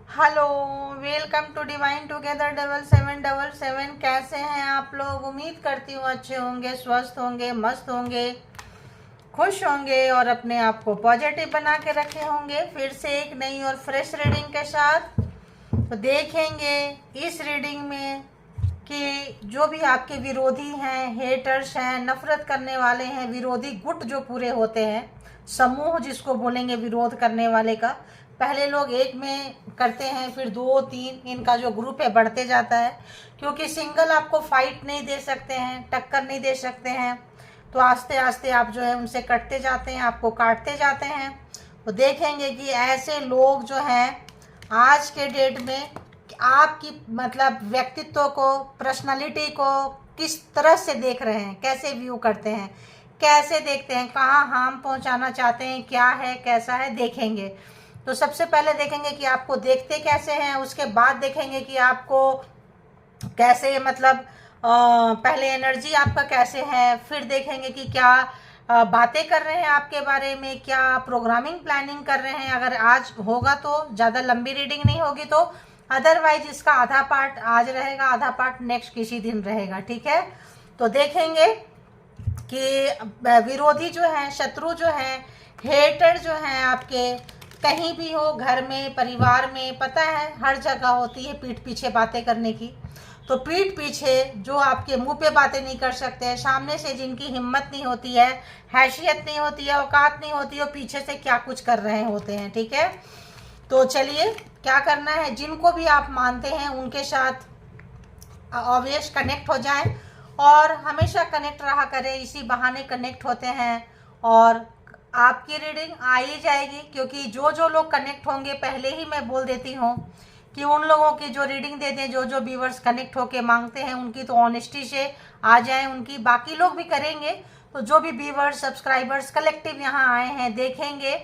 Hello, welcome to divine together 7777। कैसे हैं आप लोग? उम्मीद करती हूँ अच्छे होंगे, स्वस्थ होंगे, मस्त होंगे, खुश होंगे और अपने आप को पॉजिटिव बना के रखे होंगे। फिर से एक नई और फ्रेश रीडिंग के साथ तो देखेंगे इस रीडिंग में कि जो भी आपके विरोधी हैं, हेटर्स हैं, नफरत करने वाले हैं, विरोधी गुट जो पूरे होते हैं, समूह जिसको बोलेंगे विरोध करने वाले का, पहले लोग एक में करते हैं, फिर दो तीन, इनका जो ग्रुप है बढ़ते जाता है। क्योंकि सिंगल आपको फाइट नहीं दे सकते हैं, टक्कर नहीं दे सकते हैं, तो आस्ते आस्ते आप जो है उनसे कटते जाते हैं, आपको काटते जाते हैं। तो देखेंगे कि ऐसे लोग जो हैं आज के डेट में आपकी मतलब व्यक्तित्व को, पर्सनालिटी को किस तरह से देख रहे हैं, कैसे व्यू करते हैं, कैसे देखते हैं, कहाँ हार्म पहुंचाना चाहते हैं, क्या है, कैसा है, देखेंगे। तो सबसे पहले देखेंगे कि आपको देखते कैसे हैं, उसके बाद देखेंगे कि आपको कैसे मतलब पहले एनर्जी आपका कैसे है, फिर देखेंगे कि क्या बातें कर रहे हैं आपके बारे में, क्या प्रोग्रामिंग प्लानिंग कर रहे हैं। अगर आज होगा तो ज़्यादा लंबी रीडिंग नहीं होगी, तो अदरवाइज इसका आधा पार्ट आज रहेगा, आधा पार्ट नेक्स्ट किसी दिन रहेगा, ठीक है। तो देखेंगे कि विरोधी जो हैं, शत्रु जो हैं, हेटर जो हैं आपके, कहीं भी हो, घर में, परिवार में, पता है हर जगह होती है पीठ पीछे बातें करने की। तो पीठ पीछे जो आपके मुंह पे बातें नहीं कर सकते हैं, सामने से जिनकी हिम्मत नहीं होती है, हैसियत नहीं होती है, औकात नहीं होती है, पीछे से क्या कुछ कर रहे होते हैं, ठीक है। तो चलिए क्या करना है, जिनको भी आप मानते हैं उनके साथ ऑब्वियस कनेक्ट हो जाएं और हमेशा कनेक्ट रहा करें, इसी बहाने कनेक्ट होते हैं और आपकी रीडिंग आ ही जाएगी। क्योंकि जो जो लोग कनेक्ट होंगे, पहले ही मैं बोल देती हूँ कि उन लोगों की जो रीडिंग देते हैं, जो जो व्यूअर्स कनेक्ट होके मांगते हैं, उनकी तो ऑनेस्टी से आ जाए, उनकी बाकी लोग भी करेंगे। तो जो भी व्यूअर्स, सब्सक्राइबर्स कलेक्टिव यहाँ आए हैं, देखेंगे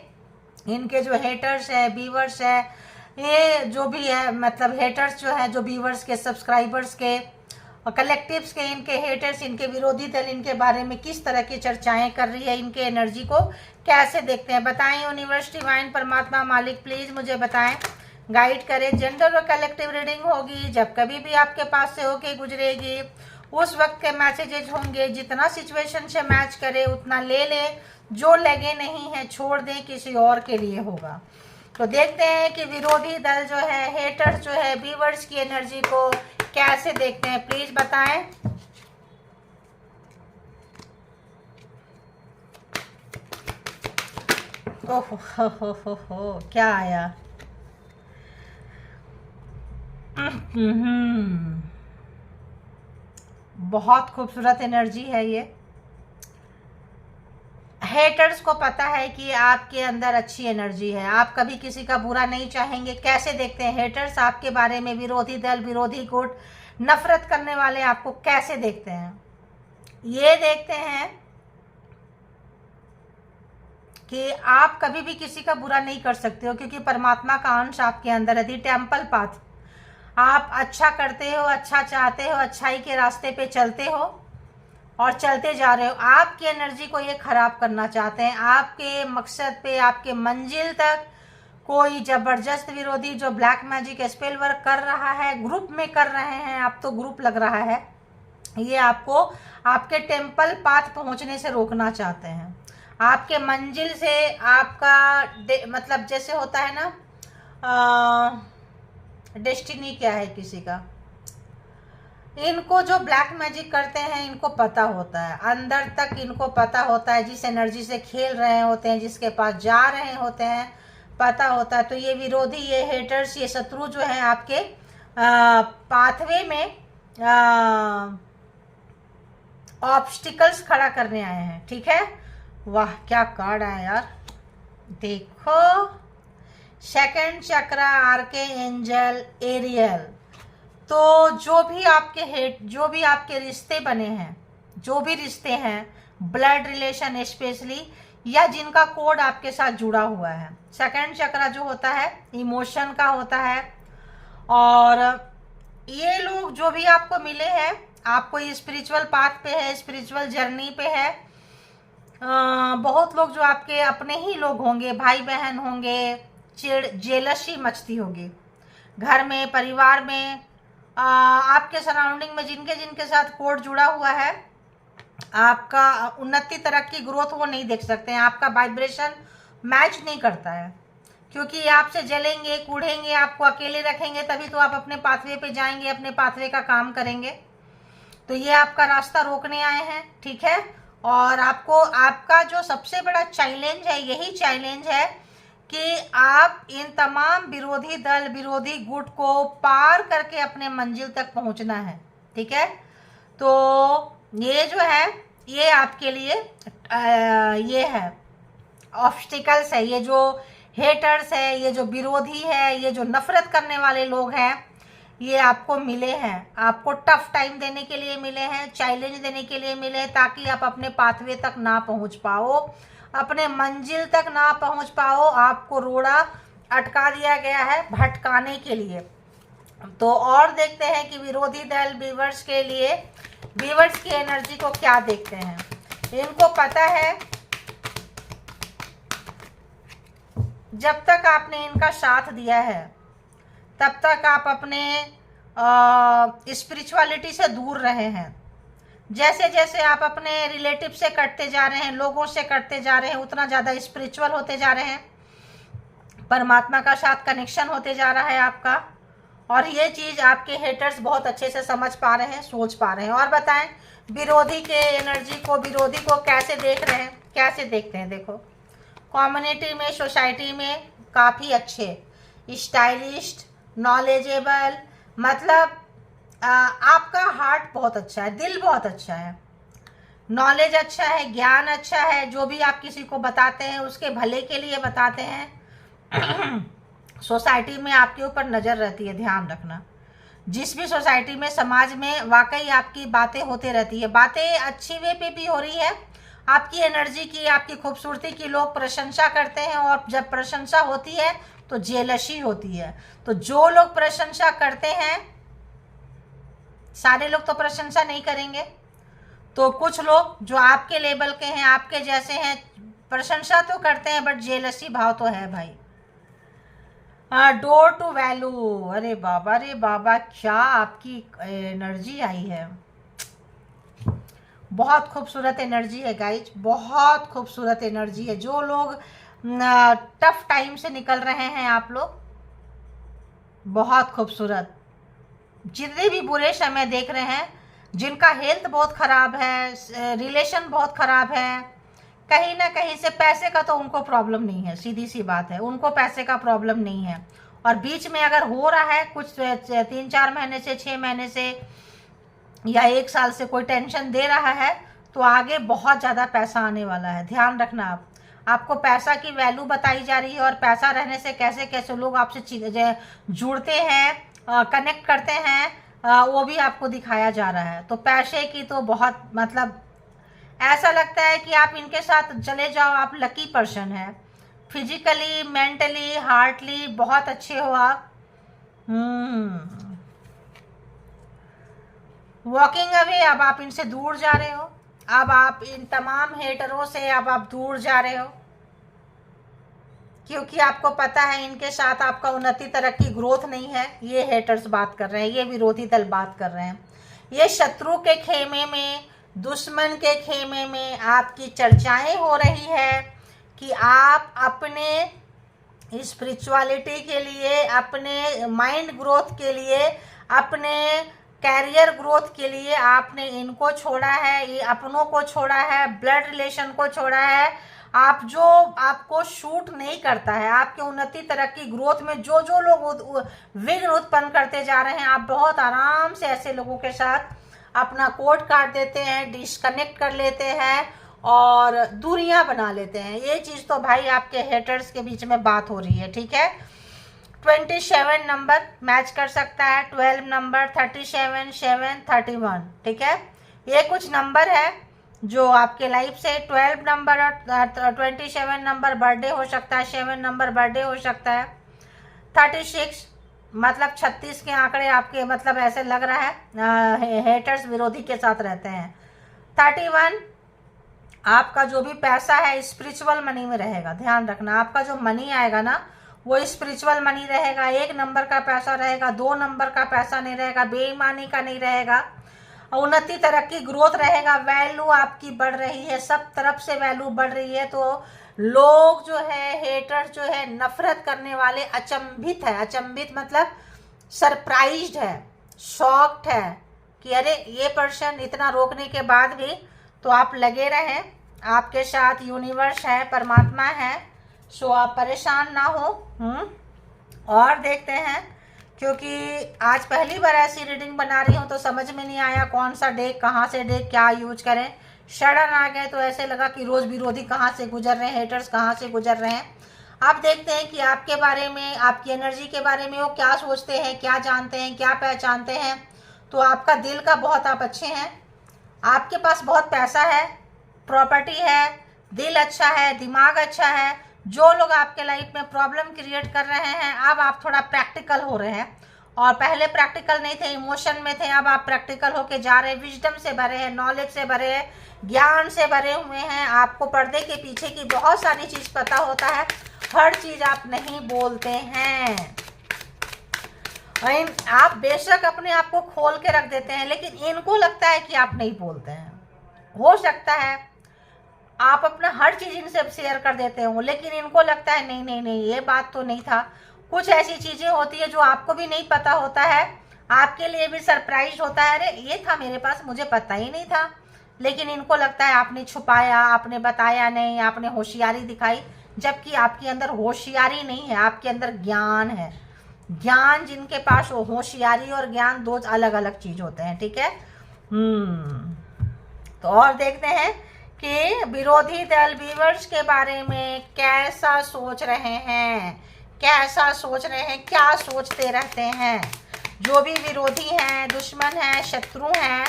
इनके जो हेटर्स है, व्यूअर्स है, ये जो भी है, मतलब हेटर्स जो है, जो व्यूअर्स के, सब्सक्राइबर्स के और कलेक्टिव्स के, इनके हेटर्स, इनके विरोधी दल इनके बारे में किस तरह की चर्चाएं कर रही है, इनके एनर्जी को कैसे देखते हैं, बताएं। यूनिवर्स, डिवाइन, परमात्मा, मालिक, प्लीज मुझे बताएं, गाइड करें। जनरल और कलेक्टिव रीडिंग होगी, जब कभी भी आपके पास से होके गुजरेगी उस वक्त के मैसेजेज होंगे, जितना सिचुएशन से मैच करे उतना ले लें, जो लगे नहीं है छोड़ दें, किसी और के लिए होगा। तो देखते हैं कि विरोधी दल जो है, हेटर्स जो है, व्यूअर्स की एनर्जी को कैसे देखते हैं, प्लीज बताएं। ओहो हो, क्या आया? बहुत खूबसूरत एनर्जी है ये। हेटर्स को पता है कि आपके अंदर अच्छी एनर्जी है, आप कभी किसी का बुरा नहीं चाहेंगे। कैसे देखते हैं हेटर्स आपके बारे में, विरोधी दल, विरोधी गुट, नफरत करने वाले आपको कैसे देखते हैं? ये देखते हैं कि आप कभी भी किसी का बुरा नहीं कर सकते हो, क्योंकि परमात्मा का अंश आपके अंदर है। दी टेम्पल पाथ, आप अच्छा करते हो, अच्छा चाहते हो, अच्छाई के रास्ते पे चलते हो और चलते जा रहे हो। आपकी एनर्जी को ये खराब करना चाहते हैं, आपके मकसद पे, आपके मंजिल तक कोई जबरदस्त विरोधी जो ब्लैक मैजिक स्पेल वर्क कर रहा है, ग्रुप में कर रहे हैं, आप तो ग्रुप लग रहा है, ये आपको आपके टेम्पल पाथ पहुंचने से रोकना चाहते हैं, आपके मंजिल से, आपका मतलब जैसे होता है ना, डेस्टिनी क्या है किसी का, इनको जो ब्लैक मैजिक करते हैं इनको पता होता है, अंदर तक इनको पता होता है, जिस एनर्जी से खेल रहे होते हैं, जिसके पास जा रहे होते हैं, पता होता है। तो ये विरोधी, ये हेटर्स, ये शत्रु जो है आपके पाथवे में ऑब्स्टिकल्स खड़ा करने आए हैं, ठीक है। वाह क्या कार्ड आया यार, देखो, सेकंड चक्रा, आर्के एंजल, एरियल। तो जो भी आपके रिश्ते बने हैं, जो भी रिश्ते हैं, ब्लड रिलेशन स्पेशली, या जिनका कोड आपके साथ जुड़ा हुआ है, सेकंड चक्रा जो होता है इमोशन का होता है। और ये लोग जो भी आपको मिले हैं, आपको ये स्पिरिचुअल पाथ पे है, स्पिरिचुअल जर्नी पे है। बहुत लोग जो आपके अपने ही लोग होंगे, भाई बहन होंगे, चिड़ जेलसी मचती होगी, घर में, परिवार में, आपके सराउंडिंग में जिनके जिनके साथ कोड जुड़ा हुआ है, आपका उन्नति, तरक्की, ग्रोथ वो नहीं देख सकते हैं। आपका वाइब्रेशन मैच नहीं करता है, क्योंकि आपसे जलेंगे, कूढ़ेंगे, आपको अकेले रखेंगे, तभी तो आप अपने पाथवे पे जाएंगे, अपने पाथवे का काम करेंगे। तो ये आपका रास्ता रोकने आए हैं, ठीक है। और आपको, आपका जो सबसे बड़ा चैलेंज है, यही चैलेंज है कि आप इन तमाम विरोधी दल, विरोधी गुट को पार करके अपने मंजिल तक पहुंचना है, ठीक है। तो ये जो है, ये आपके लिए ये है ऑब्स्टिकल्स है, ये जो हेटर्स है, ये जो विरोधी है, ये जो नफरत करने वाले लोग हैं, ये आपको मिले हैं, आपको टफ टाइम देने के लिए मिले हैं, चैलेंज देने के लिए मिले हैं, ताकि आप अपने पाथवे तक ना पहुंच पाओ, अपने मंजिल तक ना पहुंच पाओ। आपको रोड़ा अटका दिया गया है भटकाने के लिए। तो और देखते हैं कि विरोधी दल व्यूअर्स के लिए, व्यूअर्स की एनर्जी को क्या देखते हैं। इनको पता है जब तक आपने इनका साथ दिया है, तब तक आप अपने स्पिरिचुअलिटी से दूर रहे हैं। जैसे जैसे आप अपने रिलेटिव से कटते जा रहे हैं, लोगों से कटते जा रहे हैं, उतना ज़्यादा स्पिरिचुअल होते जा रहे हैं, परमात्मा का साथ कनेक्शन होते जा रहा है आपका। और ये चीज़ आपके हेटर्स बहुत अच्छे से समझ पा रहे हैं, सोच पा रहे हैं। और बताएं, विरोधी के एनर्जी को, विरोधी को कैसे देख रहे हैं, कैसे देखते हैं। देखो, कम्युनिटी में, सोसाइटी में काफ़ी अच्छे, स्टाइलिस्ट, नॉलेजेबल, मतलब आपका हार्ट बहुत अच्छा है, दिल बहुत अच्छा है, नॉलेज अच्छा है, ज्ञान अच्छा है, जो भी आप किसी को बताते हैं उसके भले के लिए बताते हैं। सोसाइटी में आपके ऊपर नज़र रहती है, ध्यान रखना। जिस भी सोसाइटी में, समाज में वाकई आपकी बातें होती रहती है, बातें अच्छी वे पे भी हो रही है, आपकी एनर्जी की, आपकी खूबसूरती की लोग प्रशंसा करते हैं। और जब प्रशंसा होती है तो जेलसी होती है। तो जो लोग प्रशंसा करते हैं, सारे लोग तो प्रशंसा नहीं करेंगे, तो कुछ लोग जो आपके लेवल के हैं, आपके जैसे हैं, प्रशंसा तो करते हैं, बट जेलसी भाव तो है भाई। डोर टू वैल्यू, अरे बाबा, अरे बाबा, क्या आपकी एनर्जी आई है। बहुत खूबसूरत एनर्जी है गाइज, बहुत खूबसूरत एनर्जी है। जो लोग टफ टाइम से निकल रहे हैं, आप लोग बहुत खूबसूरत, जितने भी बुरे समय देख रहे हैं, जिनका हेल्थ बहुत ख़राब है, रिलेशन बहुत ख़राब है, कहीं ना कहीं से पैसे का तो उनको प्रॉब्लम नहीं है, सीधी सी बात है, उनको पैसे का प्रॉब्लम नहीं है। और बीच में अगर हो रहा है कुछ 3-4 महीने से, 6 महीने से या 1 साल से कोई टेंशन दे रहा है, तो आगे बहुत ज़्यादा पैसा आने वाला है। ध्यान रखना, आपको पैसा की वैल्यू बताई जा रही है, और पैसा रहने से कैसे कैसे लोग आपसे जुड़ते हैं, कनेक्ट करते हैं, वो भी आपको दिखाया जा रहा है। तो पैसे की तो बहुत, मतलब ऐसा लगता है कि आप इनके साथ चले जाओ, आप लकी पर्सन है। फिजिकली, मेंटली, हार्टली बहुत अच्छे हो आप। वॉकिंग अवे, अब आप इनसे दूर जा रहे हो, अब आप इन तमाम हेटरों से अब आप दूर जा रहे हो, क्योंकि आपको पता है इनके साथ आपका उन्नति, तरक्की, ग्रोथ नहीं है। ये हेटर्स बात कर रहे हैं, ये विरोधी दल बात कर रहे हैं। ये शत्रु के खेमे में, दुश्मन के खेमे में आपकी चर्चाएं हो रही है कि आप अपने स्पिरिचुअलिटी के लिए, अपने माइंड ग्रोथ के लिए, अपने कैरियर ग्रोथ के लिए आपने इनको छोड़ा है, ये अपनों को छोड़ा है, ब्लड रिलेशन को छोड़ा है। आप जो आपको शूट नहीं करता है, आपके उन्नति, तरक्की, ग्रोथ में जो जो लोग विघ्न उत्पन्न करते जा रहे हैं, आप बहुत आराम से ऐसे लोगों के साथ अपना कोड काट देते हैं, डिस्कनेक्ट कर लेते हैं और दूरियां बना लेते हैं। ये चीज़ तो भाई आपके हेटर्स के बीच में बात हो रही है, ठीक है। 27 नंबर मैच कर सकता है, 12 नंबर, 37, 7, 31, ठीक है। ये कुछ नंबर है जो आपके लाइफ से, 12 नंबर और 27 नंबर बर्थडे हो सकता है, 7 नंबर बर्थडे हो सकता है, 36 मतलब 36 के आंकड़े आपके, मतलब ऐसे लग रहा है हेटर्स विरोधी के साथ रहते हैं। 31 आपका जो भी पैसा है स्पिरिचुअल मनी में रहेगा। ध्यान रखना, आपका जो मनी आएगा ना, वो स्पिरिचुअल मनी रहेगा, 1 नंबर का पैसा रहेगा, 2 नंबर का पैसा नहीं रहेगा, बेईमानी का नहीं रहेगा, उन्नति तरक्की ग्रोथ रहेगा, वैल्यू आपकी बढ़ रही है, सब तरफ से वैल्यू बढ़ रही है। तो लोग जो है, हेटर्स जो है, नफरत करने वाले अचंभित है। अचंभित मतलब सरप्राइज्ड है, शॉक्ड है कि अरे ये पर्सन इतना रोकने के बाद भी। तो आप लगे रहें, आपके साथ यूनिवर्स है, परमात्मा है, सो आप परेशान ना हो। और देखते हैं, क्योंकि आज पहली बार ऐसी रीडिंग बना रही हूँ तो समझ में नहीं आया कौन सा डेक, कहाँ से डेक क्या यूज करें। सडन आ गए तो ऐसे लगा कि रोज विरोधी कहाँ से गुजर रहे हैं, हेटर्स कहाँ से गुजर रहे हैं। आप देखते हैं कि आपके बारे में, आपकी एनर्जी के बारे में वो क्या सोचते हैं, क्या जानते हैं, क्या पहचानते हैं। तो आपका दिल का बहुत आप अच्छे हैं, आपके पास बहुत पैसा है, प्रॉपर्टी है, दिल अच्छा है, दिमाग अच्छा है। जो लोग आपके लाइफ में प्रॉब्लम क्रिएट कर रहे हैं, अब आप थोड़ा प्रैक्टिकल हो रहे हैं, और पहले प्रैक्टिकल नहीं थे, इमोशन में थे, अब आप प्रैक्टिकल होके जा रहे हैं, विजडम से भरे हैं, नॉलेज से भरे हैं, ज्ञान से भरे हुए हैं। आपको पर्दे के पीछे की बहुत सारी चीज़ पता होता है, हर चीज़ आप नहीं बोलते हैं। आप बेशक अपने आप को खोल के रख देते हैं, लेकिन इनको लगता है कि आप नहीं बोलते हैं। हो सकता है आप अपना हर चीज़ इनसे शेयर कर देते हो, लेकिन इनको लगता है नहीं नहीं नहीं, ये बात तो नहीं था। कुछ ऐसी चीज़ें होती है जो आपको भी नहीं पता होता है, आपके लिए भी सरप्राइज होता है, अरे ये था मेरे पास, मुझे पता ही नहीं था। लेकिन इनको लगता है आपने छुपाया, आपने बताया नहीं, आपने होशियारी दिखाई, जबकि आपके अंदर होशियारी नहीं है, आपके अंदर ज्ञान है। ज्ञान जिनके पास हो, होशियारी और ज्ञान दो अलग अलग चीज होते हैं, ठीक है। तो और देखते हैं कि विरोधी दल व्यूअर्स के बारे में कैसा सोच रहे हैं, कैसा सोच रहे हैं, क्या सोचते रहते हैं। जो भी विरोधी हैं, दुश्मन हैं, शत्रु हैं,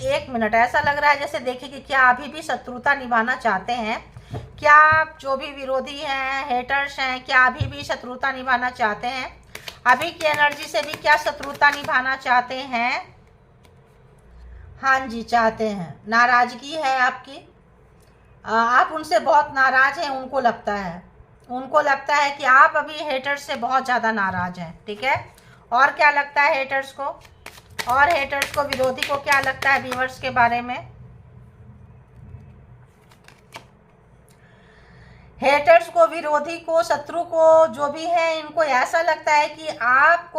1 मिनट, ऐसा लग रहा है जैसे देखिए कि क्या अभी भी शत्रुता निभाना चाहते हैं। क्या जो भी विरोधी हैं, हेटर्स हैं, क्या अभी भी शत्रुता निभाना चाहते हैं? अभी की एनर्जी से भी क्या शत्रुता निभाना चाहते हैं? हाँ जी, चाहते हैं। नाराजगी है आपकी, आप उनसे बहुत नाराज हैं, उनको लगता है कि आप अभी हेटर्स से बहुत ज़्यादा नाराज हैं, ठीक है। और क्या लगता है हेटर्स को, और हेटर्स को, विरोधी को क्या लगता है व्यूअर्स के बारे में? हेटर्स को, विरोधी को, शत्रु को, जो भी है, इनको ऐसा लगता है कि आप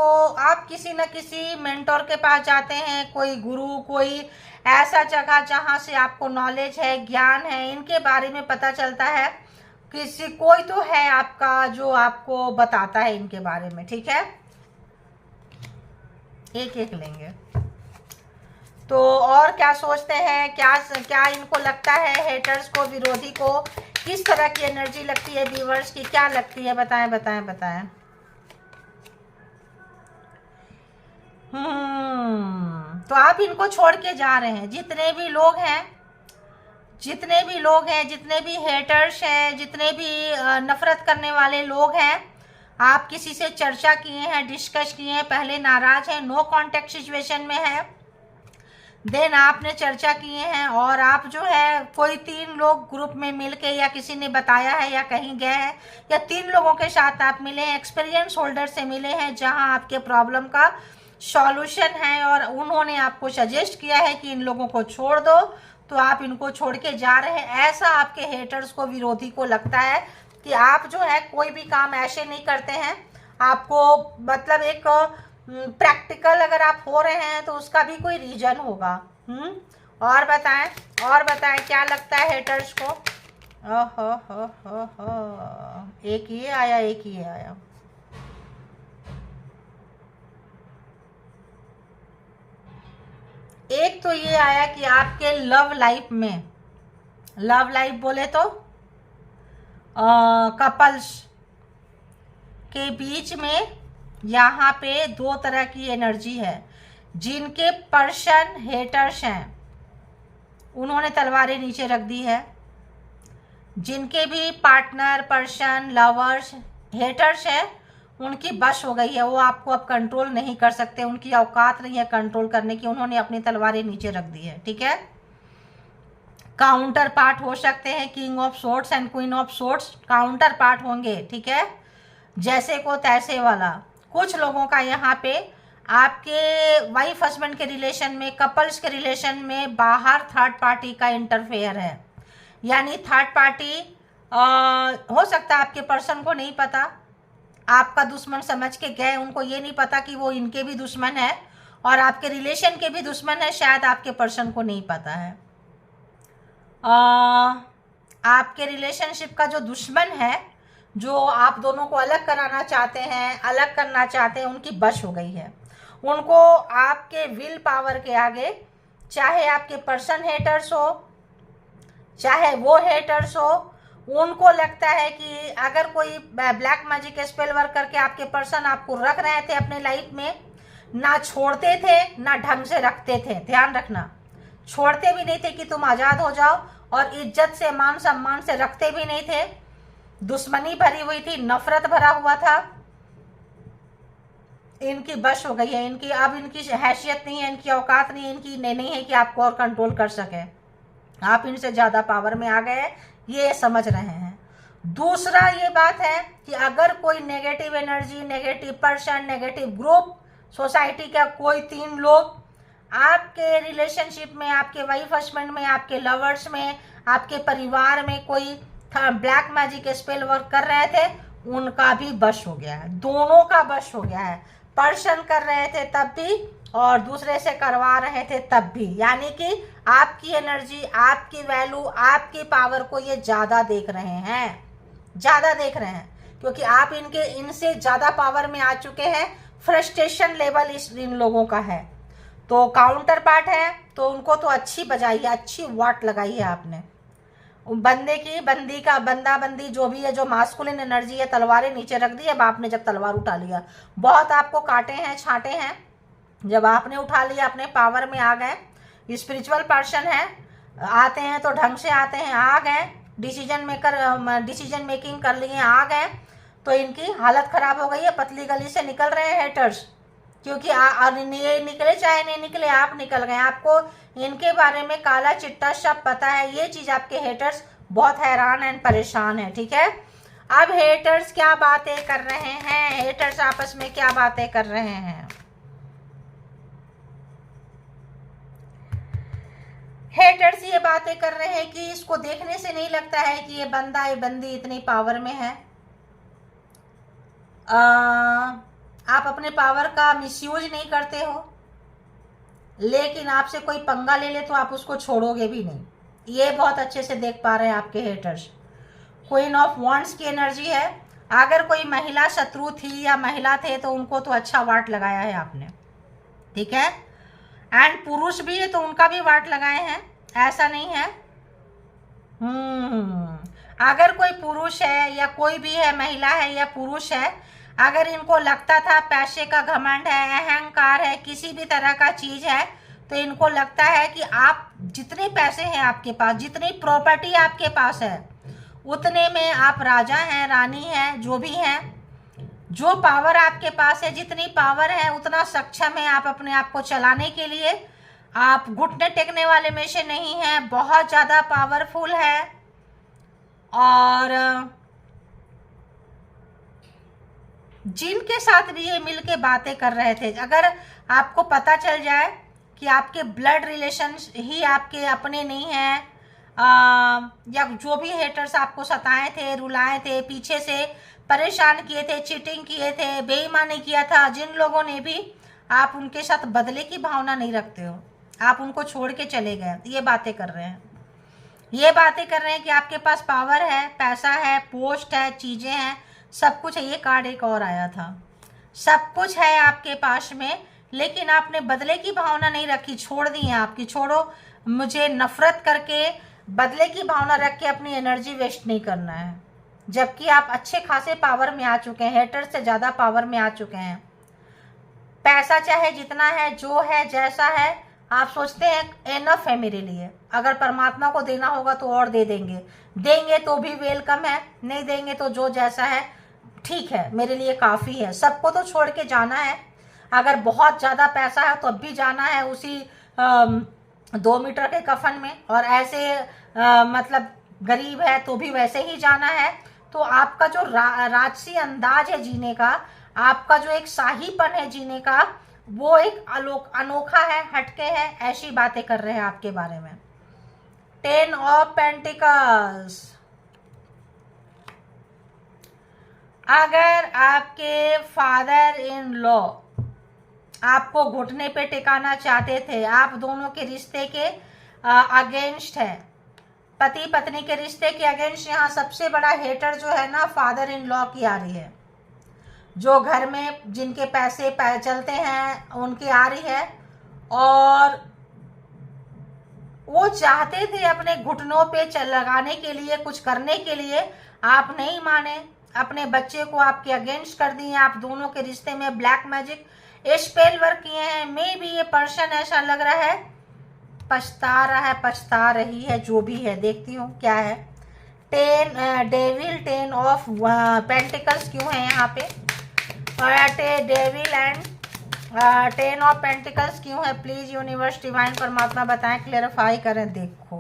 किसी न किसी मेंटोर के पास जाते हैं, कोई गुरु, कोई ऐसा जगह जहां से आपको नॉलेज है, ज्ञान है, इनके बारे में पता चलता है। कोई तो है आपका जो आपको बताता है इनके बारे में, ठीक है। एक एक लेंगे। तो और क्या सोचते हैं, क्या इनको लगता है हेटर्स को, विरोधी को, किस तरह की एनर्जी लगती है व्यूअर्स की, क्या लगती है, बताएं बताएं बताएं। तो आप इनको छोड़ के जा रहे हैं। जितने भी लोग हैं, जितने भी हेटर्स हैं, जितने भी नफरत करने वाले लोग हैं, आप किसी से चर्चा किए हैं, डिस्कस किए हैं, पहले नाराज हैं, नो कांटेक्ट सिचुएशन में है, देन आपने चर्चा किए हैं, और आप जो है कोई 3 लोग ग्रुप में मिलके, या किसी ने बताया है, या कहीं गए हैं, या 3 लोगों के साथ आप मिले हैं, एक्सपीरियंस होल्डर से मिले हैं, जहां आपके प्रॉब्लम का सॉल्यूशन है, और उन्होंने आपको सजेस्ट किया है कि इन लोगों को छोड़ दो, तो आप इनको छोड़ के जा रहे हैं। ऐसा आपके हेटर्स को, विरोधी को लगता है कि आप जो है कोई भी काम ऐसे नहीं करते हैं। आपको मतलब एक प्रैक्टिकल अगर आप हो रहे हैं तो उसका भी कोई रीजन होगा। और बताएं क्या लगता है हेटर्स को। एक ये आया, एक ये आया। एक तो ये आया कि आपके लव लाइफ बोले तो कपल्स के बीच में यहाँ पे 2 तरह की एनर्जी है। जिनके पर्सन हेटर्स हैं, उन्होंने तलवारें नीचे रख दी है। जिनके भी पार्टनर, पर्सन, लवर्स हेटर्स हैं, उनकी बस हो गई है, वो आपको अब कंट्रोल नहीं कर सकते, उनकी औकात नहीं है कंट्रोल करने की, उन्होंने अपनी तलवारें नीचे रख दी है, ठीक है। काउंटर पार्ट हो सकते हैं, king of swords and queen of swords counter part होंगे, ठीक है, जैसे को तैसे वाला। कुछ लोगों का यहाँ पे आपके वाइफ हस्बैंड के रिलेशन में, कपल्स के रिलेशन में बाहर थर्ड पार्टी का इंटरफेयर है, यानी थर्ड पार्टी हो सकता है आपके पर्सन को नहीं पता, आपका दुश्मन समझ के गए, उनको ये नहीं पता कि वो इनके भी दुश्मन है और आपके रिलेशन के भी दुश्मन है, शायद आपके पर्सन को नहीं पता है। आपके रिलेशनशिप का जो दुश्मन है, जो आप दोनों को अलग कराना चाहते हैं, अलग करना चाहते हैं, उनकी बश हो गई है। उनको आपके विल पावर के आगे, चाहे आपके पर्सन हेटर्स हो चाहे वो हेटर्स हो, उनको लगता है कि अगर कोई ब्लैक मैजिक स्पेल वर्क करके आपके पर्सन आपको रख रहे थे अपने लाइफ में, ना छोड़ते थे ना ढंग से रखते थे, ध्यान रखना, छोड़ते भी नहीं थे कि तुम आज़ाद हो जाओ, और इज्जत से मान सम्मान से रखते भी नहीं थे, दुश्मनी भरी हुई थी, नफरत भरा हुआ था। इनकी बश हो गई है, इनकी अब इनकी हैसियत नहीं है, इनकी औकात नहीं है, इनकी नहीं है कि आपको और कंट्रोल कर सके, आप इनसे ज़्यादा पावर में आ गए, ये समझ रहे हैं। दूसरा ये बात है कि अगर कोई negative energy, negative person, negative group, society का कोई 3 लोग आपके रिलेशनशिप में, आपके वाइफ हस्बैंड में, आपके लवर्स में, आपके परिवार में कोई ब्लैक मैजिक स्पेल वर्क कर रहे थे, उनका भी बश हो गया है, दोनों का बश हो गया है। पर्सन कर रहे थे तब भी और दूसरे से करवा रहे थे तब भी, यानी कि आपकी एनर्जी, आपकी वैल्यू, आपकी पावर को ये ज़्यादा देख रहे हैं, ज़्यादा देख रहे हैं, क्योंकि आप इनसे ज़्यादा पावर में आ चुके हैं। फ्रस्ट्रेशन लेवल इन लोगों का है, तो काउंटर पार्ट है, तो उनको तो अच्छी बजाई है, अच्छी वाट लगाई है आपने। बंदे की, बंदी का, बंदा बंदी जो भी है, जो मास्कुलिन एनर्जी है, तलवारें नीचे रख दी। अब आपने जब तलवार उठा लिया, बहुत आपको काटे हैं, छांटे हैं, जब आपने उठा लिया, अपने पावर में आ गए। स्पिरिचुअल पर्सन है, आते हैं तो ढंग से आते हैं, आ गए, डिसीजन मेकिंग कर लिए, आ गए, तो इनकी हालत खराब हो गई है, पतली गली से निकल रहे हैं हेटर्स, क्योंकि ये निकले चाहे नहीं निकले, आप निकल गए। आपको इनके बारे में काला चिट्टा सब पता है, ये चीज़ आपके हेटर्स बहुत हैरान एंड परेशान है, ठीक है। अब हेटर्स क्या बातें कर रहे हैं, हेटर्स आपस में क्या बातें कर रहे हैं। हेटर्स ये बातें कर रहे हैं कि इसको देखने से नहीं लगता है कि ये बंदा, ये बंदी इतनी पावर में है। आप अपने पावर का मिसयूज नहीं करते हो, लेकिन आपसे कोई पंगा ले ले तो आप उसको छोड़ोगे भी नहीं, ये बहुत अच्छे से देख पा रहे हैं आपके हेटर्स। क्वीन ऑफ वॉन्ड्स की एनर्जी है, अगर कोई महिला शत्रु थी या महिला थे तो उनको तो अच्छा वाट लगाया है आपने, ठीक है। एंड पुरुष भी है तो उनका भी वाट लगाए हैं, ऐसा नहीं है। अगर कोई पुरुष है या कोई भी है, महिला है या पुरुष है, अगर इनको लगता था पैसे का घमंड है, अहंकार है, किसी भी तरह का चीज़ है, तो इनको लगता है कि आप जितने पैसे हैं आपके पास, जितनी प्रॉपर्टी आपके पास है, उतने में आप राजा हैं, रानी हैं, जो भी हैं, जो पावर आपके पास है, जितनी पावर है उतना सक्षम है आप अपने आप को चलाने के लिए। आप घुटने टेकने वाले में से नहीं हैं, बहुत ज़्यादा पावरफुल है। और जिनके साथ भी ये मिल के बातें कर रहे थे, अगर आपको पता चल जाए कि आपके ब्लड रिलेशन ही आपके अपने नहीं हैं, या जो भी हेटर्स आपको सताए थे, रुलाए थे, पीछे से परेशान किए थे, चीटिंग किए थे, बेईमानी किया था, जिन लोगों ने भी, आप उनके साथ बदले की भावना नहीं रखते हो, आप उनको छोड़ के चले गए, ये बातें कर रहे हैं। ये बातें कर रहे हैं कि आपके पास पावर है, पैसा है, पोस्ट है, चीज़ें हैं, सब कुछ है। ये कार्ड एक और आया था, सब कुछ है आपके पास में, लेकिन आपने बदले की भावना नहीं रखी, छोड़ दी है आपकी, छोड़ो मुझे, नफरत करके बदले की भावना रख के अपनी एनर्जी वेस्ट नहीं करना है, जबकि आप अच्छे खासे पावर में आ चुके हैं, हेटर से ज़्यादा पावर में आ चुके हैं। पैसा चाहे जितना है, जो है, जैसा है, आप सोचते हैं एनफ है मेरे लिए, अगर परमात्मा को देना होगा तो और दे देंगे, देंगे तो भी वेलकम है, नहीं देंगे तो जो जैसा है ठीक है, मेरे लिए काफ़ी है। सबको तो छोड़ के जाना है, अगर बहुत ज़्यादा पैसा है तो अब भी जाना है, उसी 2 मीटर के कफन में, और ऐसे मतलब गरीब है तो भी वैसे ही जाना है। तो आपका जो राजसी अंदाज है जीने का, आपका जो एक शाहीपन है जीने का, वो एक अनोखा है, हटके है, ऐसी बातें कर रहे हैं आपके बारे में। 10 ऑफ पेंटिकल्स, अगर आपके फादर इन लॉ आपको घुटने पे टिकाना चाहते थे, आप दोनों के रिश्ते के अगेंस्ट है, पति पत्नी के रिश्ते के अगेंस्ट यहाँ सबसे बड़ा हेटर जो है ना, फादर इन लॉ की आ रही है। जो घर में जिनके पैसे चलते हैं उनकी आ रही है, और वो चाहते थे अपने घुटनों पे लगाने के लिए, कुछ करने के लिए, आप नहीं माने, अपने बच्चे को आपके अगेंस्ट कर दिए, आप दोनों के रिश्ते में ब्लैक मैजिक स्पेल वर्क किए हैं। मे भी ये पर्सन ऐसा लग रहा है पछता रहा है, पछता रही है, जो भी है, देखती हूँ क्या है। 10 ऑफ पेंटिकल्स क्यों है यहाँ पे, डेविल एंड 10 ऑफ पेंटिकल्स क्यों है? प्लीज यूनिवर्स डिवाइन परमात्मा बताएं, क्लेरिफाई करें। देखो,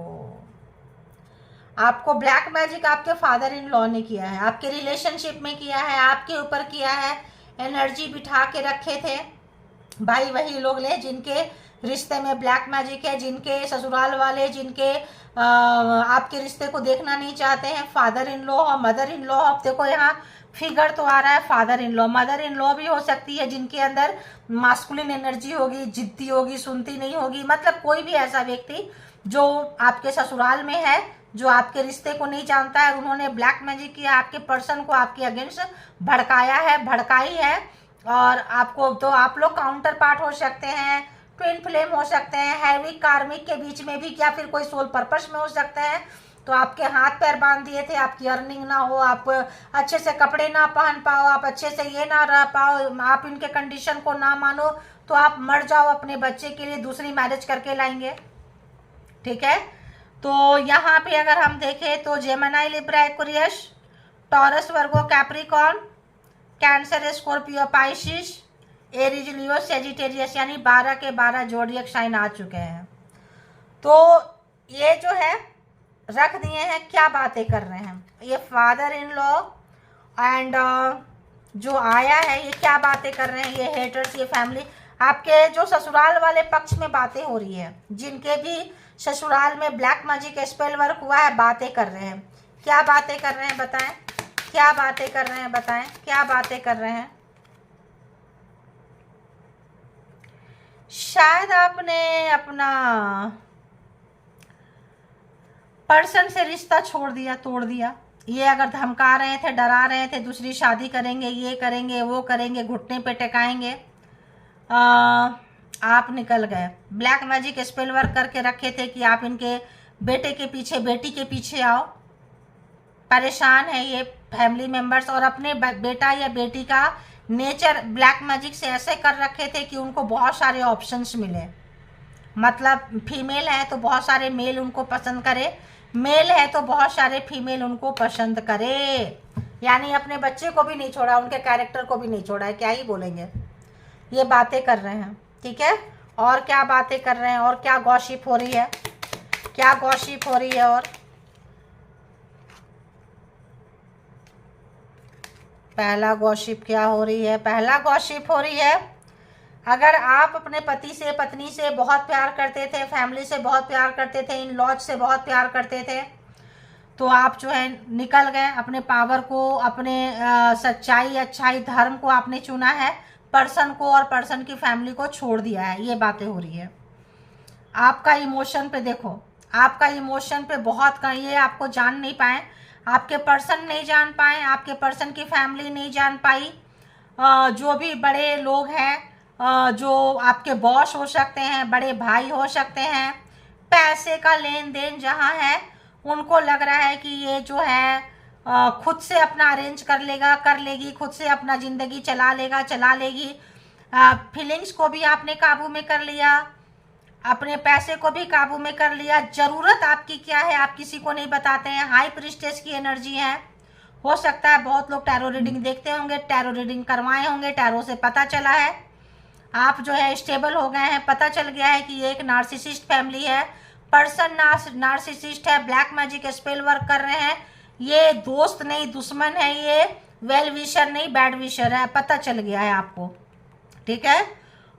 आपको ब्लैक मैजिक आपके फादर इन लॉ ने किया है, आपके रिलेशनशिप में किया है, आपके ऊपर किया है, एनर्जी बिठा के रखे थे भाई वही लोग ले जिनके रिश्ते में ब्लैक मैजिक है, जिनके ससुराल वाले, जिनके आपके रिश्ते को देखना नहीं चाहते हैं, फादर इन लॉ और मदर इन लॉ। अब देखो यहाँ फिगर तो आ रहा है father in law, mother in law भी हो सकती है जिनके अंदर मास्कुलिन एनर्जी होगी, जिद्दी होगी, सुनती नहीं होगी, मतलब कोई भी ऐसा व्यक्ति जो आपके ससुराल में है, जो आपके रिश्ते को नहीं जानता है, उन्होंने ब्लैक मैजिक किया, आपके पर्सन को आपके अगेंस्ट भड़काया है, भड़काई है। और आपको तो आप लोग काउंटर पार्ट हो सकते हैं, ट्विन फ्लेम हो सकते हैं, हैवी कार्मिक के बीच में भी, या फिर कोई सोल पर्पस में हो सकते हैं। तो आपके हाथ पैर बांध दिए थे, आपकी अर्निंग ना हो, आप अच्छे से कपड़े ना पहन पाओ, आप अच्छे से ये ना रह पाओ, आप इनके कंडीशन को ना मानो, तो आप मर जाओ, अपने बच्चे के लिए दूसरी मैरिज करके लाएंगे। ठीक है, तो यहाँ पे अगर हम देखें तो Gemini, Libra, Aquarius, Taurus, Virgo, Capricorn, Cancer, Scorpio, Pisces, Aries, Leo, Sagittarius, यानी 12 के 12 जोडियक साइन आ चुके हैं। तो ये जो है रख दिए हैं, क्या बातें कर रहे हैं ये फादर इन लॉ एंड जो आया है, ये क्या बातें कर रहे हैं, ये हेटर्स, ये फैमिली, आपके जो ससुराल वाले पक्ष में बातें हो रही है, जिनके भी ससुराल में ब्लैक मैजिक स्पेल वर्क हुआ है, बातें कर रहे हैं। क्या बातें कर रहे हैं बताएं, क्या बातें कर रहे हैं बताएं, क्या बातें कर रहे हैं? शायद आपने अपना पर्सन से रिश्ता छोड़ दिया, तोड़ दिया। ये अगर धमका रहे थे, डरा रहे थे, दूसरी शादी करेंगे, ये करेंगे, वो करेंगे, घुटने पे टेकाएंगे, आप निकल गए। ब्लैक मैजिक स्पेल वर्क करके रखे थे कि आप इनके बेटे के पीछे, बेटी के पीछे आओ। परेशान है ये फैमिली मेंबर्स, और अपने बेटा या बेटी का नेचर ब्लैक मैजिक से ऐसे कर रखे थे कि उनको बहुत सारे ऑप्शंस मिले। मतलब फीमेल है तो बहुत सारे मेल उनको पसंद करे, मेल है तो बहुत सारे फीमेल उनको पसंद करे, यानी अपने बच्चे को भी नहीं छोड़ा, उनके कैरेक्टर को भी नहीं छोड़ा है। क्या ही बोलेंगे, ये बातें कर रहे हैं। ठीक है, और क्या बातें कर रहे हैं, और क्या गॉसिप हो रही है, क्या गॉसिप हो रही है? और पहला गॉसिप क्या हो रही है? पहला गॉसिप हो रही है, अगर आप अपने पति से, पत्नी से बहुत प्यार करते थे, फैमिली से बहुत प्यार करते थे, इन लॉज से बहुत प्यार करते थे, तो आप जो है निकल गए, अपने पावर को, अपने सच्चाई, अच्छाई, धर्म को आपने चुना है, पर्सन को और पर्सन की फैमिली को छोड़ दिया है। ये बातें हो रही है। आपका इमोशन पे देखो, आपका इमोशन पे बहुत ये आपको जान नहीं पाए, आपके पर्सन नहीं जान पाए, आपके पर्सन की फैमिली नहीं जान पाई। जो भी बड़े लोग हैं, जो आपके बॉस हो सकते हैं, बड़े भाई हो सकते हैं, पैसे का लेन देन जहाँ है, उनको लग रहा है कि ये जो है खुद से अपना अरेंज कर लेगा, कर लेगी, खुद से अपना ज़िंदगी चला लेगा, चला लेगी। फीलिंग्स को भी आपने काबू में कर लिया, अपने पैसे को भी काबू में कर लिया। ज़रूरत आपकी क्या है आप किसी को नहीं बताते हैं। हाई प्रिस्टेस की एनर्जी है। हो सकता है बहुत लोग टैरो रीडिंग देखते होंगे, टैरो रीडिंग करवाए होंगे, टैरो से पता चला है। आप जो है स्टेबल हो गए हैं। पता चल गया है कि ये एक नार्सिसिस्ट फैमिली है, पर्सन नार्सिसिस्ट है, ब्लैक मैजिक स्पेल वर्क कर रहे हैं। ये दोस्त नहीं दुश्मन है, ये वेल विशर नहीं बैड विशर है, पता चल गया है आपको, ठीक है।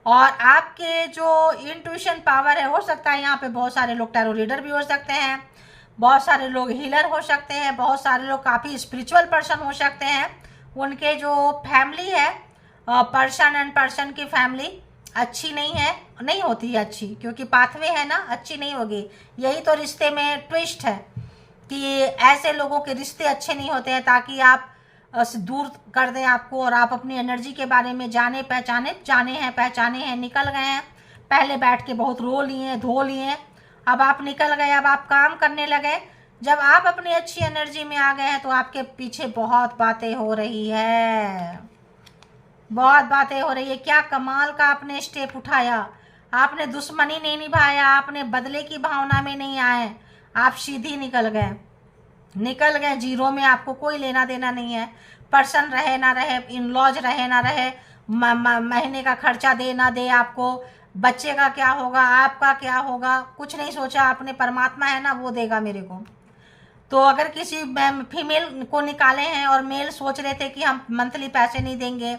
और आपके जो इंट्यूशन पावर है, हो सकता है यहाँ पे बहुत सारे लोग टैरो रीडर भी हो सकते हैं, बहुत सारे लोग हीलर हो सकते हैं, बहुत सारे लोग काफ़ी स्पिरिचुअल पर्सन हो सकते हैं। उनके जो फैमिली है, पर्सन एंड पर्सन की फैमिली अच्छी नहीं है, नहीं होती है अच्छी, क्योंकि पाथवे है ना, अच्छी नहीं होगी। यही तो रिश्ते में ट्विस्ट है कि ऐसे लोगों के रिश्ते अच्छे नहीं होते हैं, ताकि आप दूर कर दें आपको, और आप अपनी एनर्जी के बारे में जाने पहचाने हैं, निकल गए हैं। पहले बैठ के बहुत रो लिए, धो लिए, अब आप निकल गए, अब आप काम करने लगे। जब आप अपनी अच्छी एनर्जी में आ गए हैं तो आपके पीछे बहुत बातें हो रही है, बहुत बातें हो रही है। क्या कमाल का आपने स्टेप उठाया, आपने दुश्मनी नहीं निभाया, आपने बदले की भावना में नहीं आए, आप सीधी निकल गए जीरो में। आपको कोई लेना देना नहीं है, पर्सन रहे ना रहे, इन लॉज रहे ना रहे, महीने का खर्चा दे ना दे, आपको बच्चे का क्या होगा, आपका क्या होगा, कुछ नहीं सोचा आपने। परमात्मा है ना, वो देगा मेरे को। तो अगर किसी फीमेल को निकाले हैं और मेल सोच रहे थे कि हम मंथली पैसे नहीं देंगे,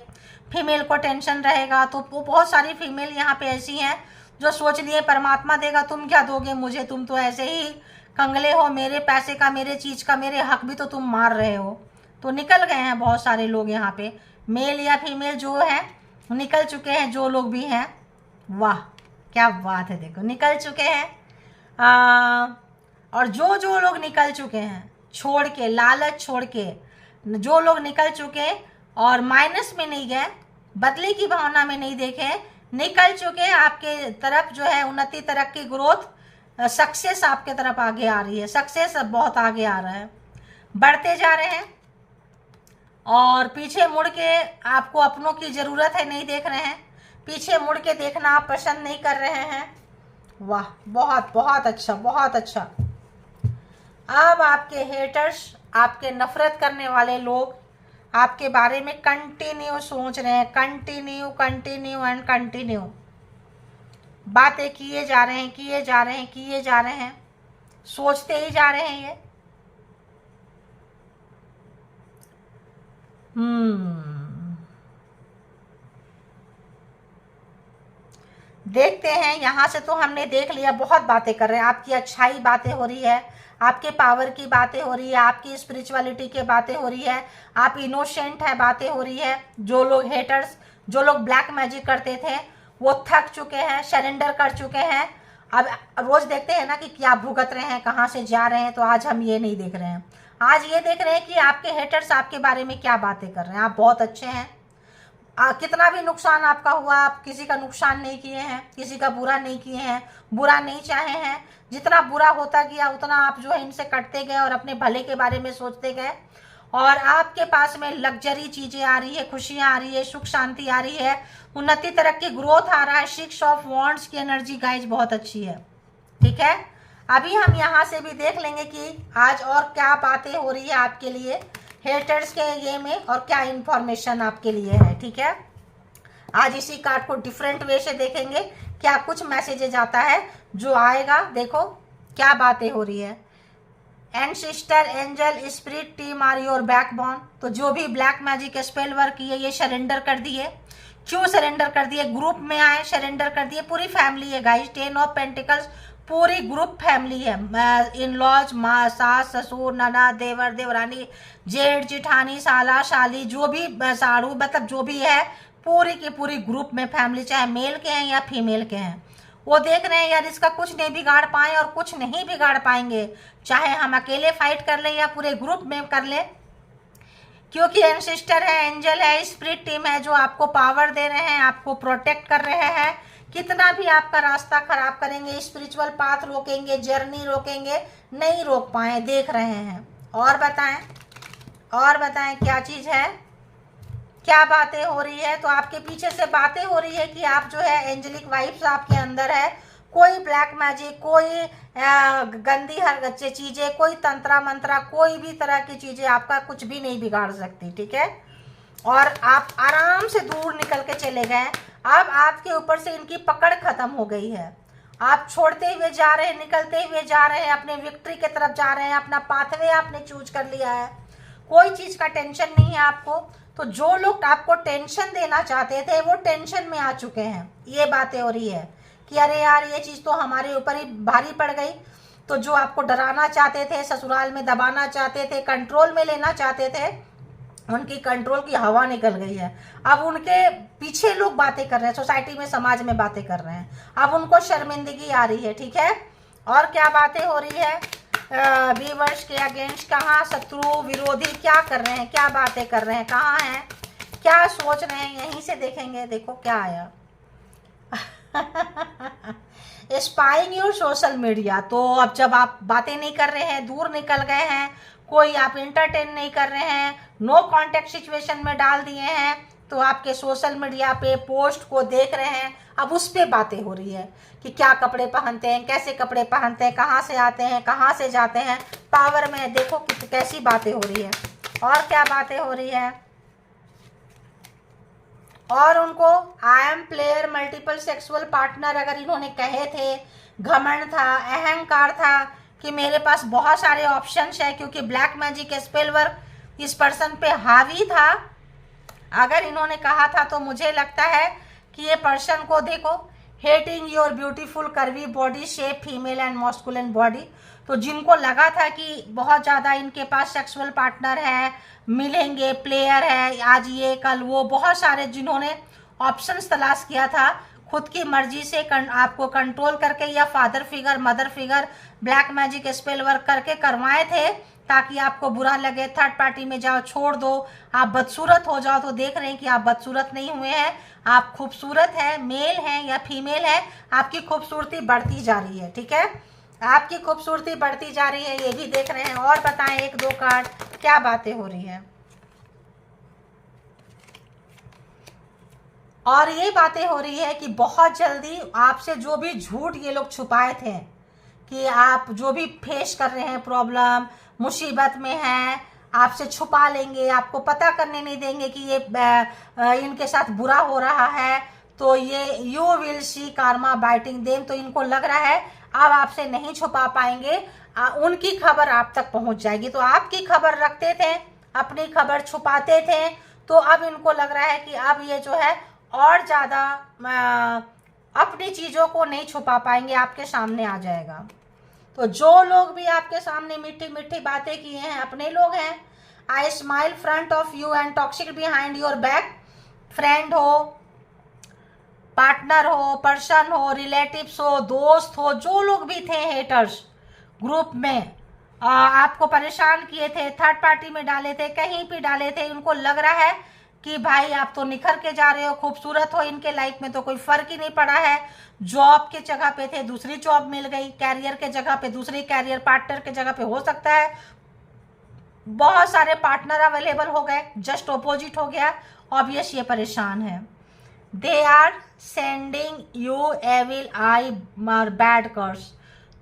फीमेल को टेंशन रहेगा, तो वो बहुत सारी फीमेल यहाँ पे ऐसी हैं जो सोच लिए परमात्मा देगा, तुम क्या दोगे मुझे, तुम तो ऐसे ही कंगले हो, मेरे पैसे का, मेरे चीज़ का, मेरे हक भी तो तुम मार रहे हो। तो निकल गए हैं बहुत सारे लोग यहाँ पे, मेल या फीमेल जो है निकल चुके हैं, जो लोग भी हैं। वाह क्या बात है, देखो निकल चुके हैं। और जो लोग निकल चुके हैं, छोड़ के, लालच छोड़ के, जो लोग निकल चुके और माइनस में नहीं गए, बदले की भावना में नहीं देखे, निकल चुके, आपके तरफ जो है उन्नति, तरक्की, ग्रोथ, सक्सेस आपके तरफ आगे आ रही है, सक्सेस बहुत आगे आ रहा है, बढ़ते जा रहे हैं। और पीछे मुड़ के आपको अपनों की ज़रूरत है, नहीं देख रहे हैं, पीछे मुड़ के देखना आप पसंद नहीं कर रहे हैं। वाह, बहुत बहुत अच्छा, बहुत अच्छा। अब आपके हेटर्स, आपके नफरत करने वाले लोग आपके बारे में कंटिन्यू सोच रहे हैं, कंटिन्यू एंड कंटिन्यू बातें किए जा रहे हैं, सोचते ही जा रहे हैं ये। देखते हैं, यहाँ से तो हमने देख लिया, बहुत बातें कर रहे हैं, आपकी अच्छाई बातें हो रही है, आपके पावर की बातें हो रही है, आपकी स्पिरिचुअलिटी की बातें हो रही है, आप इनोसेंट है बातें हो रही है। जो लोग हेटर्स, जो लोग ब्लैक मैजिक करते थे, वो थक चुके हैं, सरेंडर कर चुके हैं। अब रोज देखते हैं ना कि क्या भुगत रहे हैं, कहाँ से जा रहे हैं, तो आज हम ये नहीं देख रहे हैं, आज ये देख रहे हैं कि आपके हेटर्स आपके बारे में क्या बातें कर रहे हैं। आप बहुत अच्छे हैं, कितना भी नुकसान आपका हुआ, आप किसी का नुकसान नहीं किए हैं, किसी का बुरा नहीं किए हैं, बुरा नहीं चाहे हैं। जितना बुरा होता गया उतना आप जो है इनसे कटते गए और अपने भले के बारे में सोचते गए, और आपके पास में लग्जरी चीज़ें आ रही है, खुशियाँ आ रही है, सुख शांति आ रही है, उन्नति, तरक्की, ग्रोथ आ रहा है। 6 ऑफ वॉन्ड्स की एनर्जी गाइज बहुत अच्छी है, ठीक है। अभी हम यहाँ से भी देख लेंगे कि आज और क्या बातें हो रही है आपके लिए हेटर्स के ये में, और क्या इंफॉर्मेशन आपके लिए है, ठीक है। आज इसी कार्ड को डिफरेंट वे से देखेंगे, क्या कुछ मैसेजेज आता है जो आएगा। देखो क्या बातें हो रही है। Ancestor, angel, spirit team are your backbone. तो जो भी ब्लैक मैजिक स्पेल वर्क किए, ये सरेंडर कर दिए। क्यों सरेंडर कर दिए? ग्रुप में आए, सरेंडर कर दिए। पूरी फैमिली है गाइस, 10 ऑफ पेंटिकल्स, पूरी ग्रुप फैमिली है। इन लॉज, माँ, सास, ससुर, नना, देवर, देवरानी, जेठ, जिठानी, साला, शाली, जो भी साड़ू, मतलब जो भी है, पूरी की पूरी ग्रुप में फैमिली, चाहे मेल के हैं या फीमेल के हैं, वो देख रहे हैं यार इसका कुछ नहीं बिगाड़ पाए और कुछ नहीं बिगाड़ पाएंगे, चाहे हम अकेले फाइट कर ले या पूरे ग्रुप में कर ले, क्योंकि एंसेस्टर है, एंजल है, स्पिरिट टीम है जो आपको पावर दे रहे हैं, आपको प्रोटेक्ट कर रहे हैं। कितना भी आपका रास्ता खराब करेंगे, स्पिरिचुअल पाथ रोकेंगे, जर्नी रोकेंगे, नहीं रोक पाए, देख रहे हैं। और बताएं क्या चीज़ है, क्या बातें हो रही है। तो आपके पीछे से बातें हो रही है कि आप जो है एंजेलिक वाइब्स आपके अंदर है, कोई ब्लैक मैजिक, कोई गंदी हर चीज़ें, कोई तंत्रा मंत्रा, कोई भी तरह की चीज़ें आपका कुछ भी नहीं बिगाड़ सकती, ठीक है। और आप आराम से दूर निकल के चले गए, अब आपके ऊपर से इनकी पकड़ खत्म हो गई है। आप छोड़ते हुए जा रहे हैं, निकलते हुए जा रहे हैं, अपने विक्ट्री की तरफ जा रहे हैं, अपना पाथवे आपने चूज कर लिया है, कोई चीज का टेंशन नहीं है आपको। तो जो लोग आपको टेंशन देना चाहते थे वो टेंशन में आ चुके हैं। ये बातें हो रही है कि अरे यार ये चीज तो हमारे ऊपर ही भारी पड़ गई। तो जो आपको डराना चाहते थे, ससुराल में दबाना चाहते थे, कंट्रोल में लेना चाहते थे, उनकी कंट्रोल की हवा निकल गई है। अब उनके पीछे लोग बातें कर रहे हैं, सोसाइटी में, समाज में बातें कर रहे हैं। अब उनको शर्मिंदगी आ रही है। ठीक है, और क्या बातें हो रही है व्यूअर्स के अगेंस्ट? कहाँ शत्रु विरोधी क्या कर रहे हैं, क्या बातें कर रहे हैं, कहाँ हैं, क्या सोच रहे हैं, यहीं से देखेंगे। देखो क्या आया स्पाइंग योर सोशल मीडिया। तो अब जब आप बातें नहीं कर रहे हैं, दूर निकल गए हैं, कोई आप इंटरटेन नहीं कर रहे हैं, नो कांटेक्ट सिचुएशन में डाल दिए हैं, तो आपके सोशल मीडिया पे पोस्ट को देख रहे हैं। अब उस पे बातें हो रही है कि क्या कपड़े पहनते हैं, कैसे कपड़े पहनते हैं, कहाँ से आते हैं, कहाँ से जाते हैं, पावर में देखो कैसी बातें हो रही है। और क्या बातें हो रही है? और उनको I am player, multiple sexual partner अगर इन्होंने कहे थे, घमंड था, अहंकार था कि मेरे पास बहुत सारे ऑप्शंस है, क्योंकि ब्लैक मैजिक स्पेल वर्क इस पर्सन पे हावी था। अगर इन्होंने कहा था तो मुझे लगता है कि ये पर्सन को देखो, hating your beautiful curvy body shape, female and masculine body. तो जिनको लगा था कि बहुत ज़्यादा इनके पास सेक्सुअल पार्टनर है, मिलेंगे, प्लेयर है, आज ये कल वो, बहुत सारे जिन्होंने ऑप्शंस तलाश किया था, खुद की मर्जी से आपको कंट्रोल करके या father figure, mother figure, black magic spell work करके करवाए थे ताकि आपको बुरा लगे, थर्ड पार्टी में जाओ, छोड़ दो, आप बदसूरत हो जाओ। तो देख रहे हैं कि आप बदसूरत नहीं हुए हैं, आप खूबसूरत हैं, मेल हैं या फीमेल है, आपकी खूबसूरती बढ़ती जा रही है। ठीक है, आपकी खूबसूरती बढ़ती जा रही है, ये भी देख रहे हैं। और बताएं एक दो कार्ड क्या बातें हो रही हैं? और ये बातें हो रही है कि बहुत जल्दी आपसे जो भी झूठ ये लोग छुपाए थे कि आप जो भी फेस कर रहे हैं, प्रॉब्लम, मुसीबत में हैं, आपसे छुपा लेंगे, आपको पता करने नहीं देंगे कि ये इनके साथ बुरा हो रहा है। तो ये you will see Karma biting them. तो इनको लग रहा है अब आपसे नहीं छुपा पाएंगे, उनकी खबर आप तक पहुंच जाएगी। तो आपकी खबर रखते थे, अपनी खबर छुपाते थे, तो अब इनको लग रहा है कि अब ये जो है और ज़्यादा अपनी चीज़ों को नहीं छुपा पाएंगे, आपके सामने आ जाएगा। तो जो लोग भी आपके सामने मीठी मीठी बातें किए हैं, अपने लोग हैं। आई smile front of you and toxic behind your back. Friend हो, पार्टनर हो, पर्सन हो, रिलेटिव्स हो, दोस्त हो, जो लोग भी थे हेटर्स ग्रुप में, आपको परेशान किए थे, थर्ड पार्टी में डाले थे, कहीं भी डाले थे, उनको लग रहा है कि भाई आप तो निखर के जा रहे हो, खूबसूरत हो, इनके लाइफ में तो कोई फर्क ही नहीं पड़ा है। जॉब के जगह पे थे, दूसरी जॉब मिल गई, कैरियर के जगह पे दूसरी कैरियर, पार्टनर के जगह पे हो सकता है बहुत सारे पार्टनर अवेलेबल हो गए, जस्ट ऑपोजिट हो गया। ऑब्वियस ये परेशान है। They are sending you evil eye और बैड कर्स।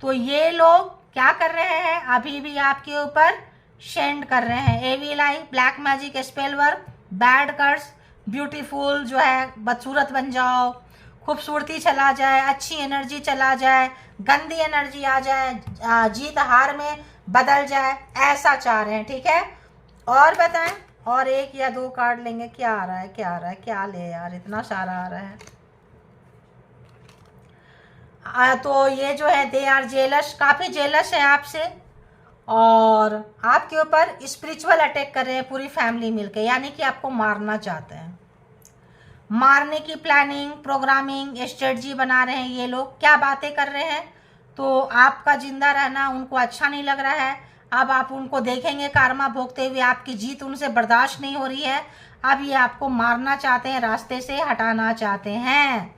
तो ये लोग क्या कर रहे हैं, अभी भी आपके ऊपर सेंड कर रहे हैं evil eye, black magic spell work, bad curse, beautiful जो है बदसूरत बन जाओ, खूबसूरती चला जाए, अच्छी एनर्जी चला जाए, गंदी एनर्जी आ जाए, जीत हार में बदल जाए, ऐसा चाह रहे हैं। ठीक है, और बताएं, और एक या दो कार्ड लेंगे। क्या आ रहा है, क्या आ रहा है, क्या ले यार, इतना सारा आ रहा है। तो ये जो है दे आर जेलस, काफ़ी जेलस है आपसे, और आपके ऊपर स्पिरिचुअल अटैक कर रहे हैं पूरी फैमिली मिलके, यानी कि आपको मारना चाहते हैं। मारने की प्लानिंग, प्रोग्रामिंग, स्ट्रेटजी बना रहे हैं ये लोग। क्या बातें कर रहे हैं, तो आपका जिंदा रहना उनको अच्छा नहीं लग रहा है। अब आप उनको देखेंगे कार्मा भोगते हुए, आपकी जीत उनसे बर्दाश्त नहीं हो रही है। अब ये आपको मारना चाहते हैं, रास्ते से हटाना चाहते हैं।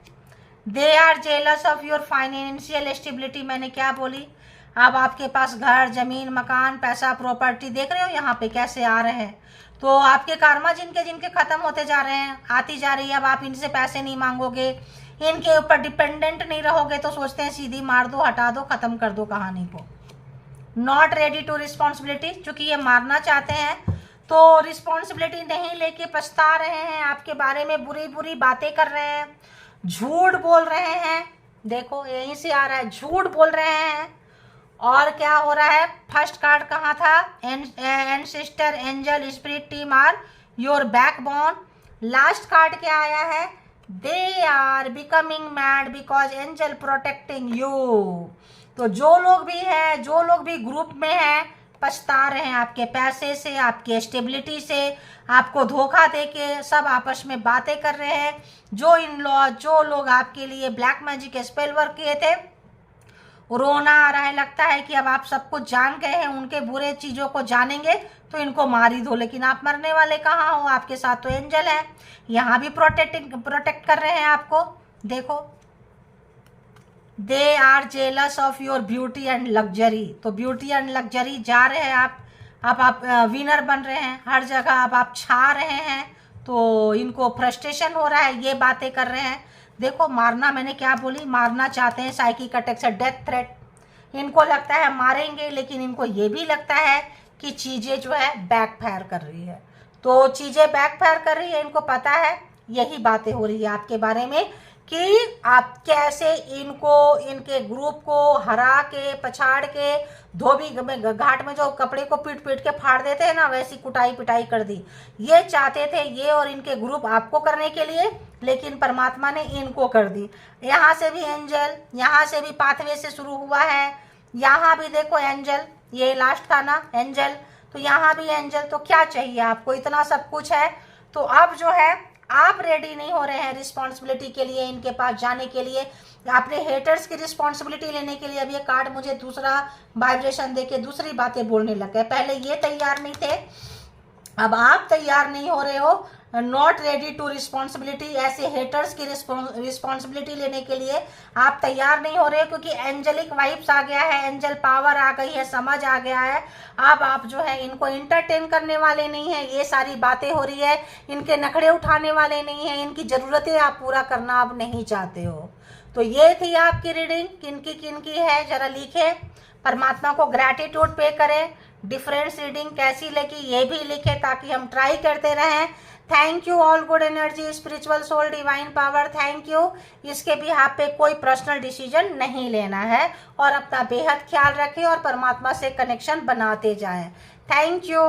They are jealous of your financial stability. मैंने क्या बोली, अब आपके पास घर, जमीन, मकान, पैसा, प्रॉपर्टी, देख रहे हो यहाँ पे कैसे आ रहे हैं। तो आपके कार्मा जिनके जिनके ख़त्म होते जा रहे हैं, आती जा रही है। अब आप इनसे पैसे नहीं मांगोगे, इनके ऊपर डिपेंडेंट नहीं रहोगे, तो सोचते हैं सीधी मार दो, हटा दो, ख़त्म कर दो कहानी को। नॉट रेडी टू रिस्पॉन्सिबिलिटी, चूँकि ये मारना चाहते हैं तो रिस्पॉन्सिबिलिटी नहीं लेके पछता रहे हैं, आपके बारे में बुरी बुरी बातें कर रहे हैं, झूठ बोल रहे हैं। देखो यहीं से आ रहा है, झूठ बोल रहे हैं। और क्या हो रहा है, फर्स्ट कार्ड कहाँ था, ancestor angel spirit team are your backbone. Last card क्या आया है, they are becoming mad because angel protecting you. तो जो लोग भी है, जो लोग भी ग्रुप में है, पछता रहे हैं आपके पैसे से, आपकी स्टेबिलिटी से, आपको धोखा देके सब आपस में बातें कर रहे हैं। जो लोग आपके लिए ब्लैक मैजिक स्पेल वर्क किए थे, रोना आ रहा है, लगता है कि अब आप सब कुछ जान गए हैं, उनके बुरे चीज़ों को जानेंगे तो इनको मार ही दो, लेकिन आप मरने वाले कहाँ हो, आपके साथ तो एंजल है, यहाँ भी प्रोटेक्ट कर रहे हैं आपको। देखो, they are jealous of your beauty and luxury. तो ब्यूटी एंड लग्जरी जा रहे हैं आप विनर बन रहे हैं हर जगह, अब आप छा रहे हैं, तो इनको फ्रस्ट्रेशन हो रहा है, ये बातें कर रहे हैं। देखो मारना, मैंने क्या बोली, मारना चाहते हैं, साइकिक अटैक से, डेथ थ्रेट, इनको लगता है मारेंगे, लेकिन इनको ये भी लगता है कि चीज़ें जो है बैकफायर कर रही है। तो चीज़ें बैकफायर कर रही है, इनको पता है, यही बातें हो रही है आपके बारे में कि आप कैसे इनको, इनके ग्रुप को हरा के, पछाड़ के, धोबी घाट में जो कपड़े को पीट पीट के फाड़ देते हैं ना, वैसी कुटाई पिटाई कर दी। ये चाहते थे, ये और इनके ग्रुप आपको करने के लिए, लेकिन परमात्मा ने इनको कर दी। यहाँ से भी एंजल, यहाँ से भी पाथवे से शुरू हुआ है, यहाँ भी देखो एंजल, ये लास्ट था ना एंजल, तो यहाँ भी एंजल। तो क्या चाहिए आपको, इतना सब कुछ है। तो अब जो है आप रेडी नहीं हो रहे हैं रिस्पॉन्सिबिलिटी के लिए, इनके पास जाने के लिए, अपने हेटर्स की रिस्पॉन्सिबिलिटी लेने के लिए। अब ये कार्ड मुझे दूसरा वाइब्रेशन देके दूसरी बातें बोलने लग गए। पहले ये तैयार नहीं थे, अब आप तैयार नहीं हो रहे हो, नॉट रेडी टू रिस्पॉन्सिबिलिटी, ऐसे हेटर्स की रिस्पॉन्सिबिलिटी लेने के लिए आप तैयार नहीं हो रहे हो, क्योंकि एंजेलिक वाइब्स आ गया है, एंजल पावर आ गई है, समझ आ गया है। अब आप जो है इनको इंटरटेन करने वाले नहीं है, ये सारी बातें हो रही है, इनके नखड़े उठाने वाले नहीं है, इनकी ज़रूरतें आप पूरा करना अब नहीं चाहते हो। तो ये थी आपकी रीडिंग, किनकी है जरा लिखे, परमात्मा को ग्रैटिट्यूड पे करें। डिफरेंस रीडिंग कैसी लगी ये भी लिखे, ताकि हम ट्राई करते रहें। Thank you all good energy, spiritual soul, divine power, thank you. इसके भी आप पे कोई पर्सनल डिसीजन नहीं लेना है, और अपना बेहद ख्याल रखें और परमात्मा से कनेक्शन बनाते जाएं। Thank you.